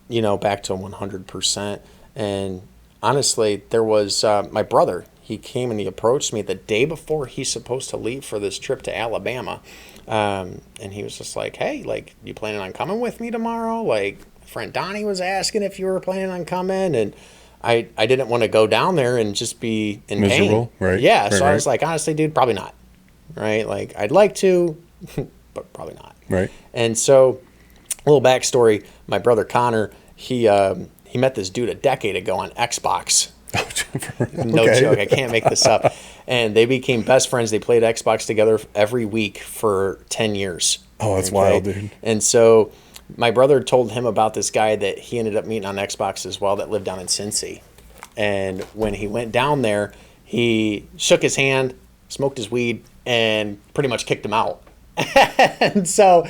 back to 100%. And honestly, there was my brother. He came and he approached me the day before he's supposed to leave for this trip to Alabama. And he was just like, hey, like, you planning on coming with me tomorrow? Like, friend Donnie was asking if you were planning on coming. And I didn't want to go down there and just be in miserable, pain. Right? Yeah, right, so I was like, honestly, dude, probably not. Right? Like, I'd like to, but probably not. Right. And so, a little backstory, my brother Connor, he met this dude a decade ago on Xbox. No joke, I can't make this up. And they became best friends. They played Xbox together every week for 10 years. Oh, that's wild, dude. And so my brother told him about this guy that he ended up meeting on Xbox as well that lived down in Cincy. And when he went down there, he shook his hand, smoked his weed, and pretty much kicked him out. And so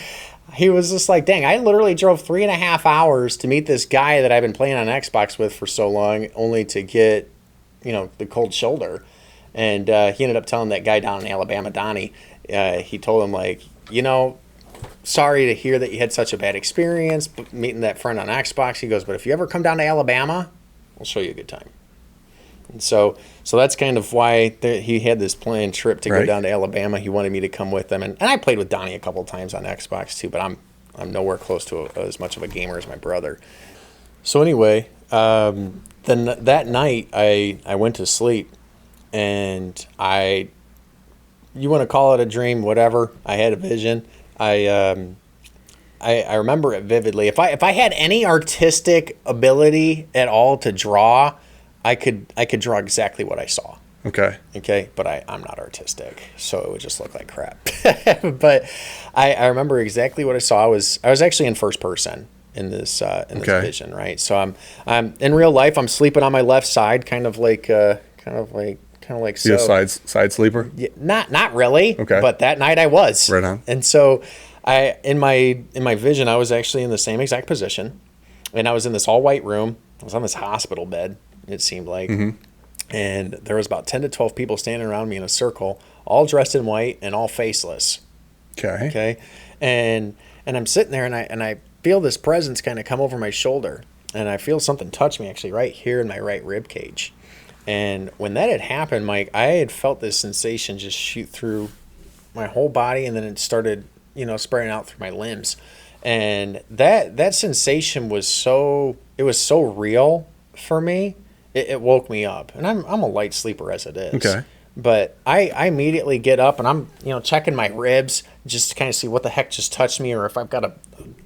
he was just like, dang, I literally drove 3.5 hours to meet this guy that I've been playing on Xbox with for so long, only to get, the cold shoulder. And he ended up telling that guy down in Alabama, Donnie, he told him, like, sorry to hear that you had such a bad experience meeting that friend on Xbox. He goes, but if you ever come down to Alabama, we'll show you a good time. And so that's kind of why he had this planned trip to go down to Alabama. He wanted me to come with him. And I played with Donnie a couple of times on Xbox too, but I'm nowhere close to as much of a gamer as my brother. So anyway, then that night I went to sleep, and you want to call it a dream, whatever. I had a vision. I remember it vividly. If I had any artistic ability at all to draw, I could draw exactly what I saw. Okay, but I'm not artistic, so it would just look like crap. But I remember exactly what I saw. I was actually in first person in this vision, right? So I'm in real life. I'm sleeping on my left side, kind of like so. You a side sleeper? Yeah, not really. Okay. But that night I was. Right on. And so in my vision, I was actually in the same exact position, and I was in this all white room. I was on this hospital bed, it seemed like. Mm-hmm. And there was about 10 to 12 people standing around me in a circle, all dressed in white and all faceless. Okay. And I'm sitting there, and I feel this presence kind of come over my shoulder, and I feel something touch me actually right here in my right rib cage. And when that had happened, Mike, I had felt this sensation just shoot through my whole body, and then it started, spreading out through my limbs. And that sensation was so real for me. It woke me up, and I'm a light sleeper as it is. Okay. But I immediately get up, and I'm checking my ribs just to kind of see what the heck just touched me, or if I've got a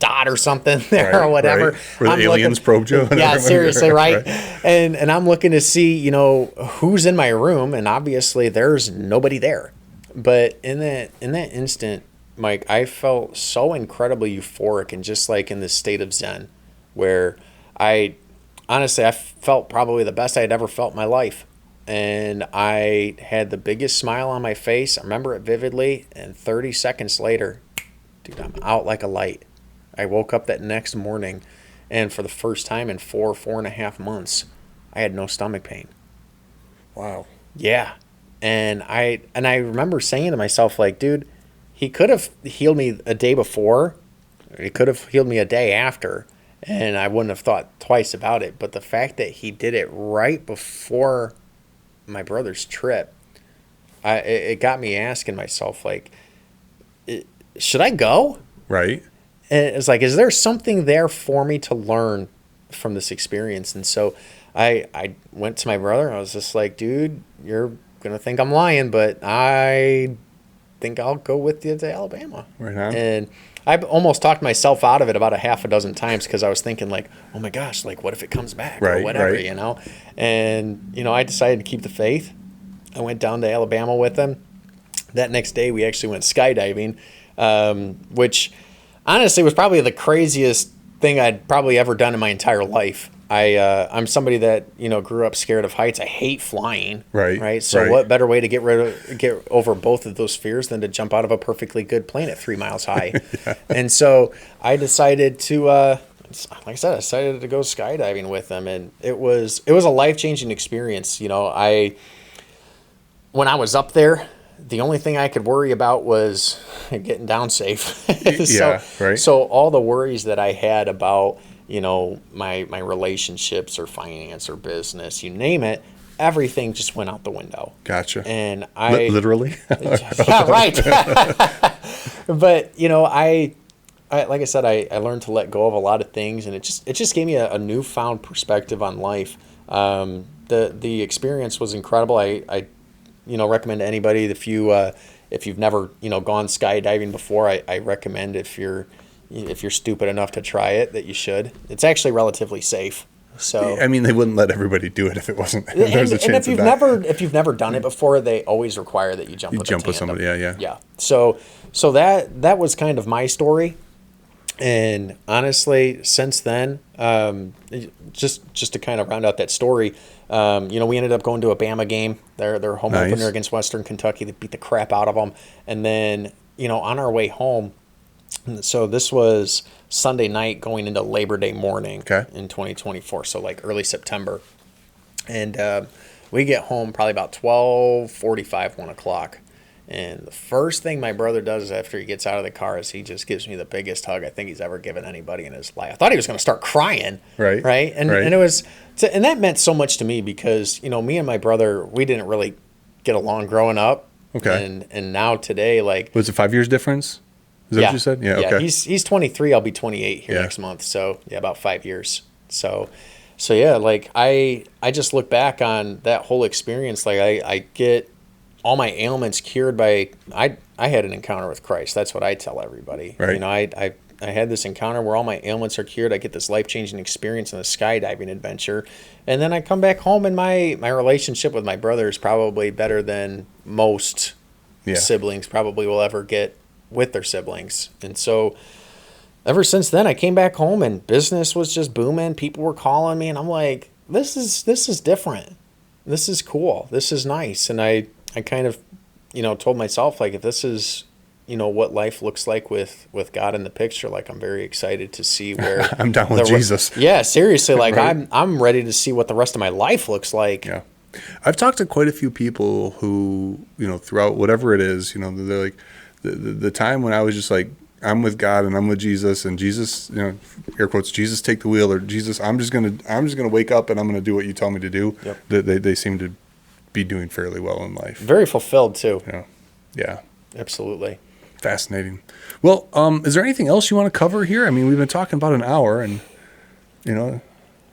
dot or something there or whatever. Right. Where the aliens probed you. Yeah, seriously, right? And I'm looking to see who's in my room, and obviously there's nobody there. But in that instant, Mike, I felt so incredibly euphoric and just like in this state of Zen, where honestly, I felt probably the best I had ever felt in my life. And I had the biggest smile on my face. I remember it vividly. And 30 seconds later, dude, I'm out like a light. I woke up that next morning, and for the first time in 4.5 months, I had no stomach pain. Wow. Yeah. And I remember saying to myself, like, dude, he could have healed me a day before. Or he could have healed me a day after, and I wouldn't have thought twice about it. But the fact that he did it right before my brother's trip, it got me asking myself, like, should I go? Right. And it's like, is there something there for me to learn from this experience? And so I went to my brother, and I was just like, dude, you're gonna think I'm lying, but I think I'll go with you to Alabama. Right on. And I almost talked myself out of it about 6 times, because I was thinking, like, oh my gosh, like, what if it comes back or whatever, And, I decided to keep the faith. I went down to Alabama with them. That next day, we actually went skydiving, which honestly was probably the craziest thing I'd probably ever done in my entire life. I'm somebody that, grew up scared of heights. I hate flying. Right. So what better way to get over both of those fears than to jump out of a perfectly good plane at 3 miles high? Yeah. And so I decided to like I said, I decided to go skydiving with him, and it was a life-changing experience. When I was up there, the only thing I could worry about was getting down safe. Yeah, right. So all the worries that I had about, my relationships or finance or business, you name it, everything just went out the window. Gotcha. And I literally. yeah, right. But I like I said, I learned to let go of a lot of things, and it just gave me a newfound perspective on life. The experience was incredible. I recommend to anybody if you've never gone skydiving before, I recommend if you're stupid enough to try it, that you should. It's actually relatively safe. So I mean, they wouldn't let everybody do it if it wasn't. There's a chance and if you've never done it before, they always require that you jump with somebody. Yeah. So that was kind of my story. And honestly, since then, just to kind of round out that story, we ended up going to a Bama game. Their home opener against Western Kentucky. They beat the crap out of them. And then, on our way home, so this was Sunday night going into Labor Day morning in 2024. So like early September. And we get home probably about 12:45, 1 o'clock. And the first thing my brother does after he gets out of the car is he just gives me the biggest hug I think he's ever given anybody in his life. I thought he was going to start crying. Right. And it was, and that meant so much to me because, me and my brother, we didn't really get along growing up. Okay. And now today, like. Was it 5 years difference? Is that what you said? Yeah. Okay. He's 23. I'll be 28 here next month. So yeah, about 5 years. So yeah, like I just look back on that whole experience. Like I get all my ailments cured by, I had an encounter with Christ. That's what I tell everybody. Right. I had this encounter where all my ailments are cured. I get this life-changing experience in a skydiving adventure. And then I come back home and my relationship with my brother is probably better than most siblings probably will ever get with their siblings. And so ever since then, I came back home and business was just booming. People were calling me and I'm like, this is different. This is cool. This is nice. And I kind of, told myself, like, if this is, what life looks like with God in the picture, like, I'm very excited to see where I'm down with Jesus. Yeah, seriously. Like Right. I'm ready to see what the rest of my life looks like. Yeah. I've talked to quite a few people who, throughout whatever it is, they're like the time when I was just like, I'm with God and I'm with Jesus and Jesus, air quotes, Jesus take the wheel, or Jesus, I'm just going to wake up and I'm going to do what you tell me to do. Yep. They seem to be doing fairly well in life. Very fulfilled too. Yeah. Absolutely. Fascinating. Well, is there anything else you want to cover here? I mean, we've been talking about an hour and,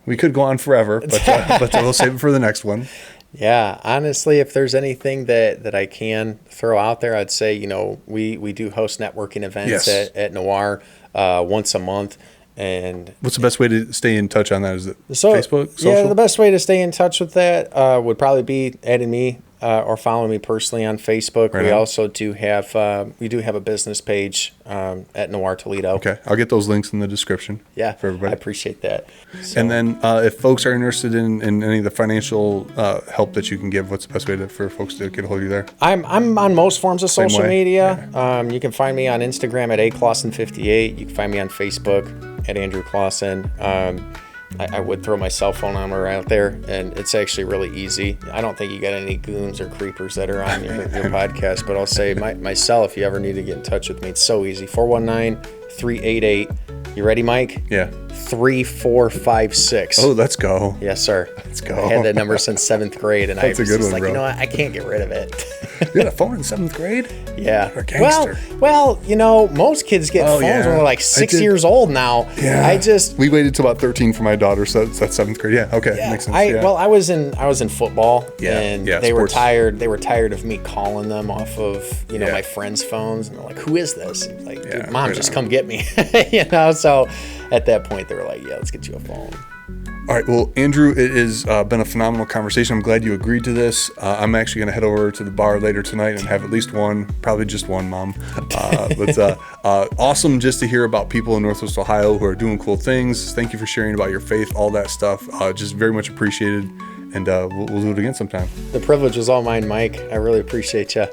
we could go on forever, but we'll save it for the next one. Yeah, honestly, if there's anything that I can throw out there, I'd say, we do host networking events at Noir once a month. And what's the best way to stay in touch on that? Is it Facebook, social? Yeah, the best way to stay in touch with that would probably be adding me or following me personally on Facebook. Right we on. also do have a business page at Noir Toledo. Okay, I'll get those links in the description. Yeah, for everybody. I appreciate that. So, and then if folks are interested in any of the financial help that you can give, what's the best way for folks to get a hold of you there? I'm on most forms of Same social way? media. You can find me on Instagram at aclausen58. You can find me on Facebook at Andrew Clausen. I would throw my cell phone number out there, and it's actually really easy. I don't think you got any goons or creepers that are on your podcast, but I'll say my cell, if you ever need to get in touch with me, it's so easy. 419-388. You ready, Mike? Yeah. 3456. Oh, let's go. Yes, sir. Let's go. I had that number since 7th grade, and That's I a was good just one, like, bro. what? I can't get rid of it. You had a phone in 7th grade? Yeah. You're a gangster. Well, most kids get phones when they're like 6 did. years old now. Yeah. We waited till about 13 for my daughter, so that's 7th grade. Yeah. Okay. Yeah, Makes sense. Well, I was in football, Yeah, and yeah, they were sports. tired. They were tired of me calling them off of Yeah. my friends' phones, and they're like, "Who is this?" And like, Yeah, dude, Mom, right just on. come get me. So at that point, they were like, "Yeah, let's get you a phone." All right. Well, Andrew, it has been a phenomenal conversation. I'm glad you agreed to this. I'm actually going to head over to the bar later tonight and have at least one, probably just one, Mom. But awesome just to hear about people in Northwest Ohio who are doing cool things. Thank you for sharing about your faith, all that stuff. Just very much appreciated. And we'll do it again sometime. The privilege was all mine, Mike. I really appreciate you.